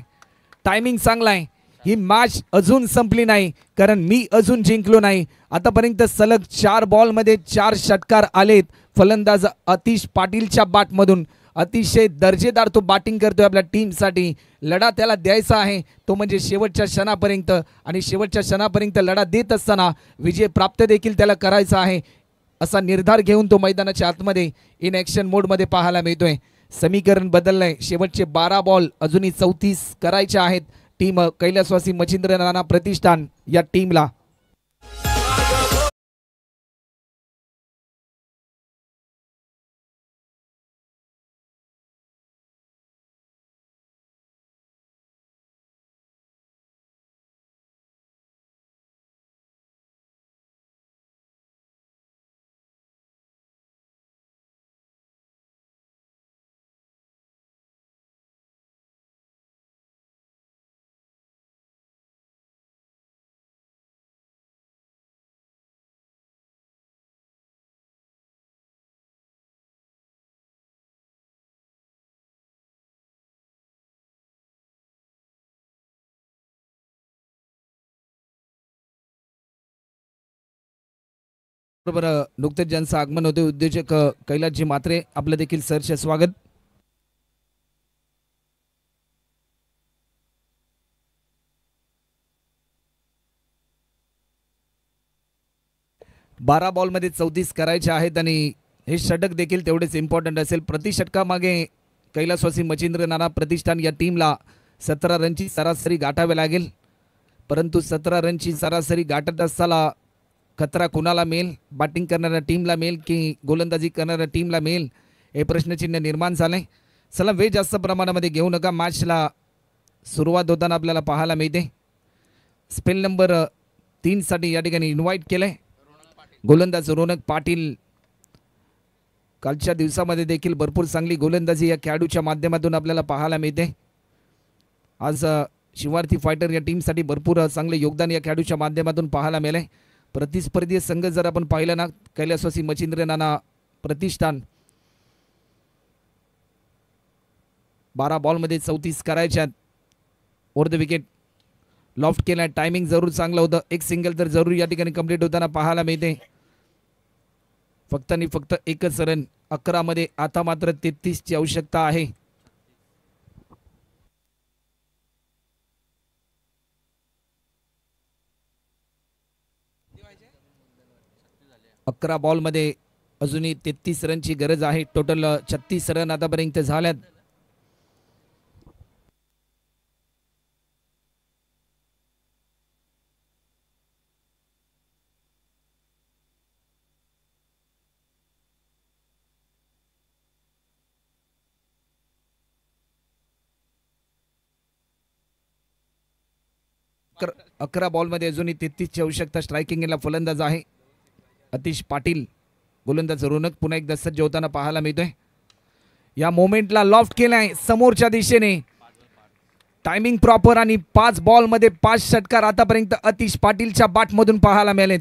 टायमिंग चांगला आहे. ही मॅच अजून संपली नाही, कारण मी अजून जिंकलो नाही. आतापर्यंत सलग 4 बॉलमध्ये 4 षटकार आलेत. फलंदाज अतिश पाटीलच्या बॅटमधून अतिशय दर्जेदार तो बॅटिंग करतोय आपल्या टीमसाठी. लढा त्याला द्यायचा आहे तो म्हणजे शेवटच्या क्षणापर्यंत, आणि शेवटच्या क्षणापर्यंत लढा देत असताना विजय प्राप्त देखील त्याला करायचा आहे, असा निर्धार घेऊन तो मैदानाच्या आतमध्ये इन ॲक्शन मोडमध्ये पाहायला मिळतोय. समीकरण बदललंय. शेवटचे 12 बॉल अजूनही 34 करायचे आहेत टीम कैलासवासी मच्छिंद्र नाना प्रतिष्ठान या टीमला. बरोबर नुकतेच ज्यांचं आगमन होते उद्योजक कैलासजी म्हात्रे, आपलं देखील सरचे स्वागत. बारा बॉलमध्ये 34 करायचे आहेत आणि हे षटक देखील तेवढेच इम्पॉर्टंट असेल. प्रति षटकामागे कैलासवासी मच्छिंद्र नाना प्रतिष्ठान या टीमला 17 रनची सरासरी गाठावी लागेल, परंतु 17 रनची सरासरी गाठत असताना खतरा कुणाला मिळेल? बॅटिंग करणाऱ्या टीमला मिळेल की गोलंदाजी करणाऱ्या टीमला मिळेल, हे प्रश्नचिन्ह निर्माण झाले. चला वेळ जास्त प्रमाणामध्ये घेऊ नका. मॅचला सुरुवात होताना आपल्याला पाहायला मिळते. स्पेल नंबर 3 साठी या ठिकाणी इन्व्हाइट केलंय गोलंदाज रोनक पाटील. कालच्या दिवसामध्ये देखील भरपूर चांगली गोलंदाजी या खेळाडूच्या माध्यमातून आपल्याला पाहायला मिळते. आज शिवार्थी फायटर या टीमसाठी भरपूर चांगले योगदान या खेळाडूच्या माध्यमातून पाहायला मिळाले. प्रतिस्पर्धी संघ जर आपण पाहिलं ना, कैलासवासी मच्छिंद्र नाना प्रतिष्ठान 12 बॉलमध्ये 34 करायच्यात. ओव्हर द विकेट लॉफ्ट केला. टायमिंग जरूर चांगलं होतं. एक सिंगल तर जरूर या ठिकाणी कंप्लीट होताना पाहायला मिळते. फक्त आणि फक्त एकच रन 11 मध्ये. आता मात्र 33 ची आवश्यकता आहे. 11 बॉलमध्ये अजूनही 33 रनची गरज आहे. टोटल 36 रन आतापर्यंत झाल्यात. अकरा बॉलमध्ये अजूनही 33ची आवश्यकता. स्ट्रायकिंगला फलंदाज आहे अतिश पाटील. गोलंदाज रोनक पुन्हा एकदा सज्ज होताना पाहायला मिळतोय. या मोमेंटला लॉफ्ट केलाय समोरच्या दिशेने. टायमिंग प्रॉपर आणि 5 बॉलमध्ये 5 षटकार आतापर्यंत अतिश पाटीलच्या बॅटमधून पाहायला मिळालेत.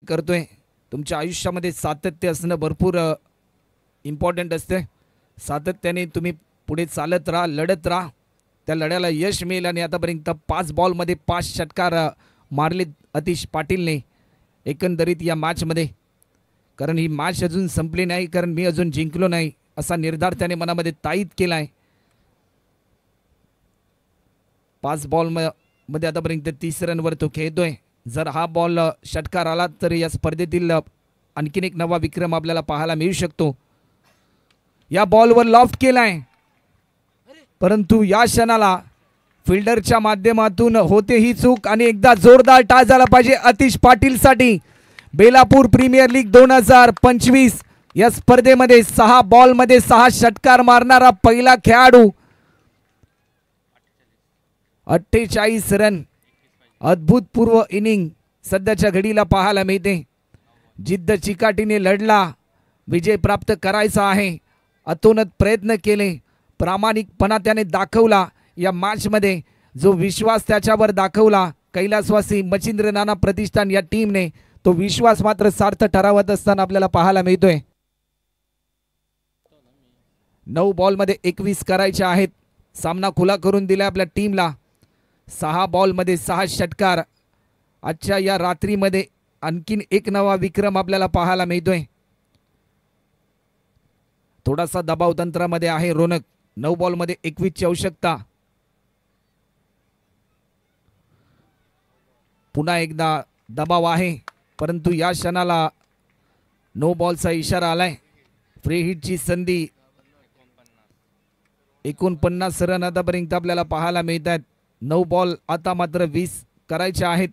करतोय. तुमच्या आयुष्यामध्ये सातत्य असणं भरपूर इम्पॉर्टंट असते. सातत्याने तुम्ही पुढे चालत राहा, लढत राहा, त्या लढ्याला यश मिळेल. आणि आतापर्यंत 5 बॉलमध्ये 5 षटकार मारलेत अतिश पाटीलने एकंदरीत या मॅचमध्ये. कारण ही मॅच अजून संपली नाही, कारण मी अजून जिंकलो नाही असा निर्धार त्याने मनामध्ये ताईद केलाय. 5 बॉलमध्ये आतापर्यंत 30 रनवर तो खेळतोय. जर हा बॉल षटकार आला तर या स्पर्धेतील आणखीन एक नवा विक्रम आपल्याला पाहायला मिळू शकतो. या बॉलवर लॉफ्ट केलाय, परंतु या क्षणाला फिल्डरच्या माध्यमातून होते ही चूक. आणि एकदा जोरदार टाळ झाला पाहिजे अतिश पाटीलसाठी. बेलापूर प्रीमियर लीग 2025 या स्पर्धेमध्ये 6 बॉलमध्ये 6 षटकार मारणारा पहिला खेळाडू. 48 रन, अद्भुतपूर्व इनिंग सध्याच्या घडीला पाहायला मिळते. जिद्द चिकाटीने लढला, विजय प्राप्त करायचा आहे, अतोनात प्रयत्न केले, प्रामाणिकपणा त्याने दाखवला. या मॅचमध्ये जो विश्वास त्याच्यावर दाखवला कैलासवासी मच्छिंद्र नाना प्रतिष्ठान या टीमने, तो विश्वास मात्र सार्थ ठरावत असताना आपल्याला पाहायला मिळतोय. 9 बॉलमध्ये 21 करायचे आहेत. सामना खुला करून दिला आपल्या टीमला. 6 बॉलमध्ये 6 षटकार. आजच्या या रात्रीमध्ये आणखीन एक नवा विक्रम आपल्याला पाहायला मिळतोय. थोडासा दबाव तंत्रामध्ये आहे रोनक. 9 बॉलमध्ये 21ची आवश्यकता. पुन्हा एकदा दबाव आहे, परंतु या क्षणाला नो बॉलचा इशारा आलाय. फ्री हिटची संधी. 49 रन आतापर्यंत आपल्याला पाहायला मिळत आहेत. 9 बॉल आता मात्र 20 करायचे आहेत.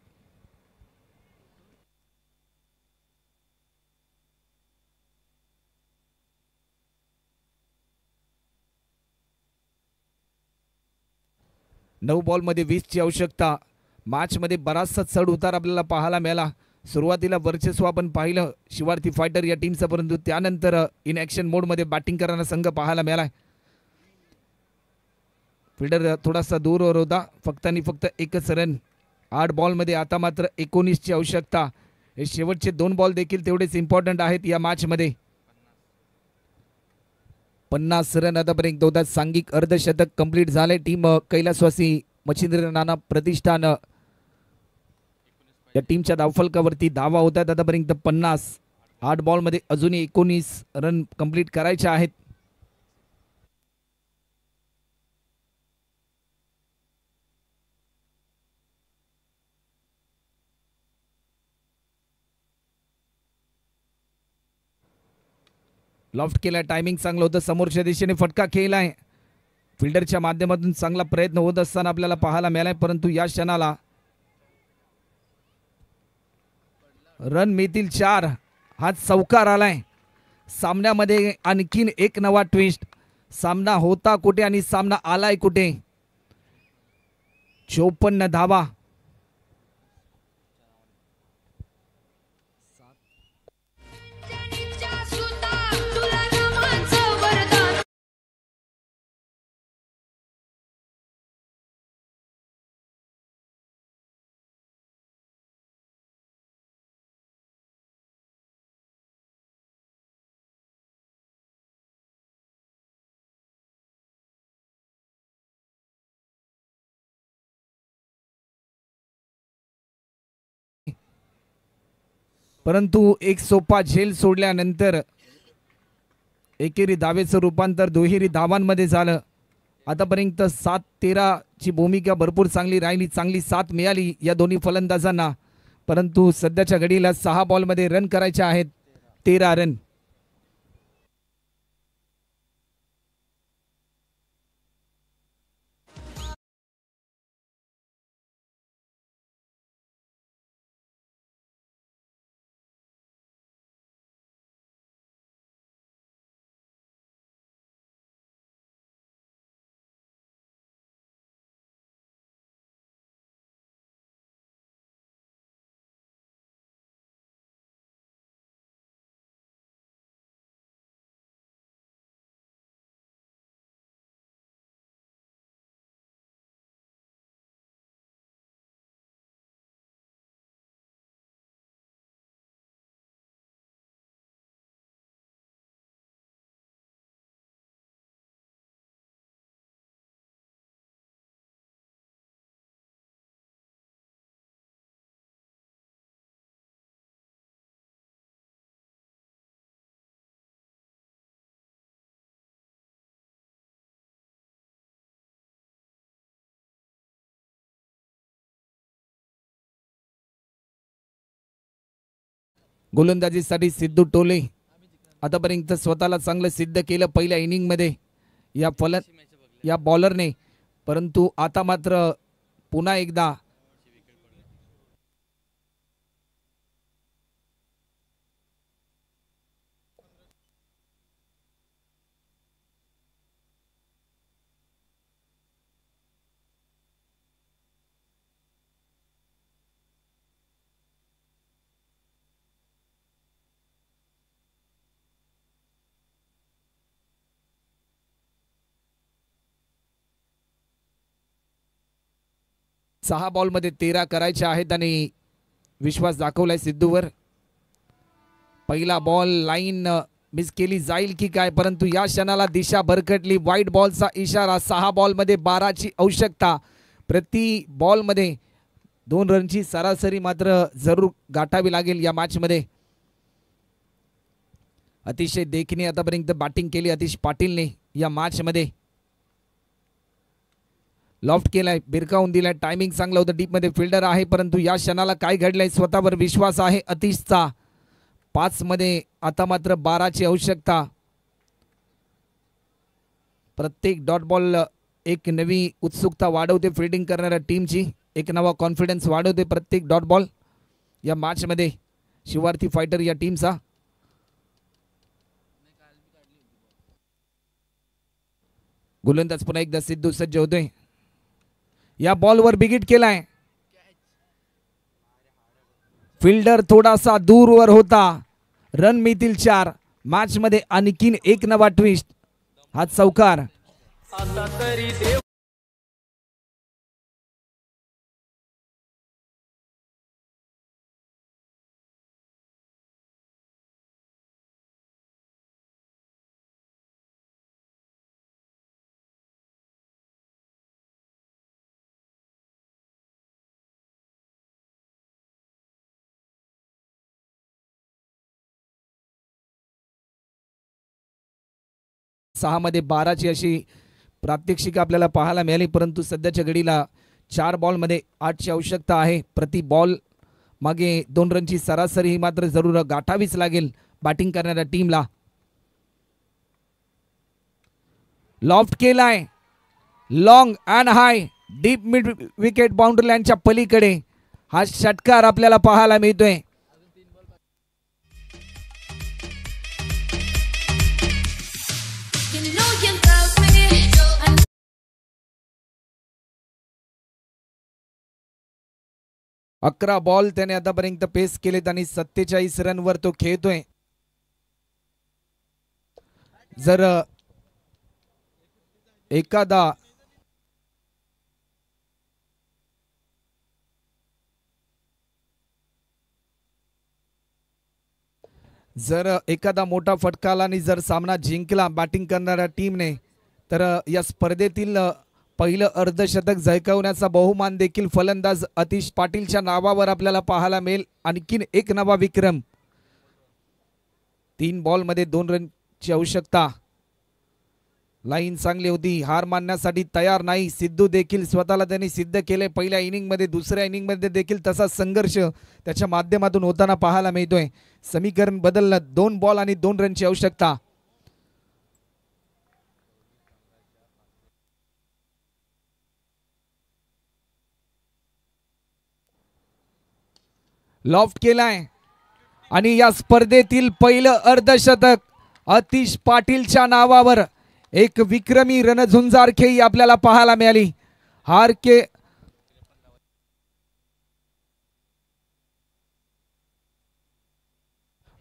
नऊ बॉलमध्ये 20ची आवश्यकता. मॅचमध्ये बराचसा चढ उतार आपल्याला पाहायला मिळाला. सुरुवातीला वर्चस्व आपण पाहिलं शिवार्थी फायटर या टीमचं, परंतु त्यानंतर इन ॲक्शन मोडमध्ये बॅटिंग करणारा संघ पाहायला मिळाला. फिल्डर थोडासा दूरवर होता, फक्त आणि फक्त एकच रन. 8 बॉलमध्ये आता मात्र 19ची आवश्यकता. हे शेवटचे 2 बॉल देखील तेवढेच इम्पॉर्टंट आहेत या मॅचमध्ये. 50 रन आतापर्यंत दोघात सांघिक अर्धशतक कंप्लीट झाले. टीम कैलासवासी मच्छिंद्र नाना प्रतिष्ठान या टीमच्या धावफलकावरती धावा होतात आतापर्यंत 50. 8 बॉलमध्ये अजूनही 19 रन कंप्लीट करायचे आहेत. लॉफ्ट केला, टायमिंग चांगलं होतं. समोरच्या दिशेने फटका खेळलाय. फिल्डरच्या माध्यमातून चांगला प्रयत्न होत असताना आपल्याला पाहायला मिळालाय, परंतु या क्षणाला रन मिळतील 4. हा चौकार आलाय. सामन्यामध्ये आणखीन एक नवा ट्विस्ट. सामना होता कुठे आणि सामना आलाय कुठे. 54 धावा. परंतु एक सोपा झेल सोडल्यानंतर एकेरी धावेचं रूपांतर दुहेरी धावांमध्ये झालं. आतापर्यंत 7-13 ची भूमिका भरपूर चांगली राहिली, चांगली साथ मिळाली या दोन्ही फलंदाजांना. परंतु सध्याच्या घडीला 6 बॉलमध्ये रन करायचे आहेत, 13 रन. गोलंदाजीसाठी सिद्धू टोले आतापर्यंत स्वतःला चांगलं सिद्ध केलं पहिल्या इनिंगमध्ये या बॉलरने. परंतु आता मात्र पुन्हा एकदा सहा बॉलमध्ये 13 करायचे आहेत आणि विश्वास दाखवलाय सिद्धूवर. पहिला बॉल लाईन मिस केली जाईल की काय, परंतु या क्षणाला दिशा भरकटली. वाईट बॉलचा इशारा. 6 बॉलमध्ये 12 ची आवश्यकता. प्रति बॉलमध्ये 2 रनची सरासरी मात्र जरूर गाठावी लागेल या मॅचमध्ये. अतिशय देखणे आतापर्यंत बॅटिंग केली आतिश पाटीलने या मॅचमध्ये. लॉफ्ट केलाय, बिरकावून दिलाय, टायमिंग चांगलं होतं, डीपमध्ये फिल्डर आहे. परंतु या क्षणाला काय घडलंय, स्वतःवर विश्वास आहे अतिशचा. 5 मध्ये आता मात्र 12 ची आवश्यकता. प्रत्येक डॉट बॉल एक नवी उत्सुकता वाढवते फिल्डिंग करणाऱ्या टीमची, एक नवा कॉन्फिडन्स वाढवते प्रत्येक डॉट बॉल या मॅचमध्ये शिवार्थी फायटर या टीमचा. गोलंदाज पुन्हा एकदा सिद्धू सज्ज होतोय. या बॉलवर बिगिट केलाय. फिल्डर थोडासा दूरवर होता. रन मिळतील 4. मॅच मध्ये आणखीन एक नवा ट्विस्ट. हा चौकार. सहा मध्ये 12 ची अशी प्रात्यक्षिक आपल्याला पाहायला मिळाली. परंतु सध्याच्या घडीला 4 बॉलमध्ये 8 ची आवश्यकता आहे. प्रति बॉल मागे 2 रनची सरासरी ही मात्र जरूर गाठावीच लागेल बॅटिंग करणाऱ्या टीमला. लॉफ्ट केलाय. Long and high, deep mid wicket boundary लाईनच्या पलीकडे हा षटकार आपल्याला पाहायला मिळतोय. अकरा बॉल त्याने आतापर्यंत पेस केलेत आणि 47 रनवर तो खेळतोय. जर एखादा मोठा फटका आला आणि जर सामना जिंकला बॅटिंग करणाऱ्या टीमने, तर या स्पर्धेतील पहिलं अर्धशतक झळकावण्याचा बहुमान देखील फलंदाज आतिश पाटीलच्या नावावर आपल्याला पाहायला मिळेल. आणखीन एक नवा विक्रम 3 बॉलमध्ये 2 रनची आवश्यकता. लाईन चांगली होती, हार मानण्यासाठी तयार नाही. सिद्धू देखील स्वतःला त्यांनी सिद्ध केले. पहिल्या इनिंगमध्ये, दुसऱ्या इनिंगमध्ये देखील तसा संघर्ष त्याच्या माध्यमातून होताना पाहायला मिळतोय. समीकरण बदललं. 2 बॉल आणि 2 रनची आवश्यकता. लॉफ्ट केलाय आणि या स्पर्धेतील पहिलं अर्धशतक आतिश पाटीलच्या नावावर एक विक्रमी रणझुंजार खेळी आपल्याला पाहायला मिळाली. हार के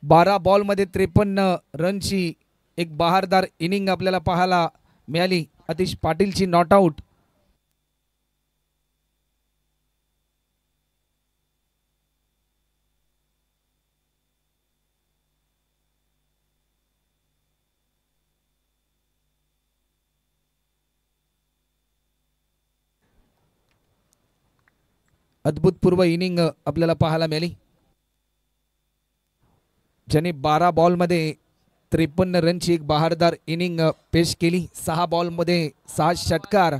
12 बॉलमध्ये 53 रनची एक बहारदार इनिंग आपल्याला पाहायला मिळाली. आतिश पाटीलची नॉट आउट. अद्भुतपूर्व इनिंग आपल्याला पाहायला मिळाली, ज्याने 12 बॉलमध्ये 53 रनची एक बहारदार इनिंग पेश केली. 6 बॉलमध्ये 6 षटकार.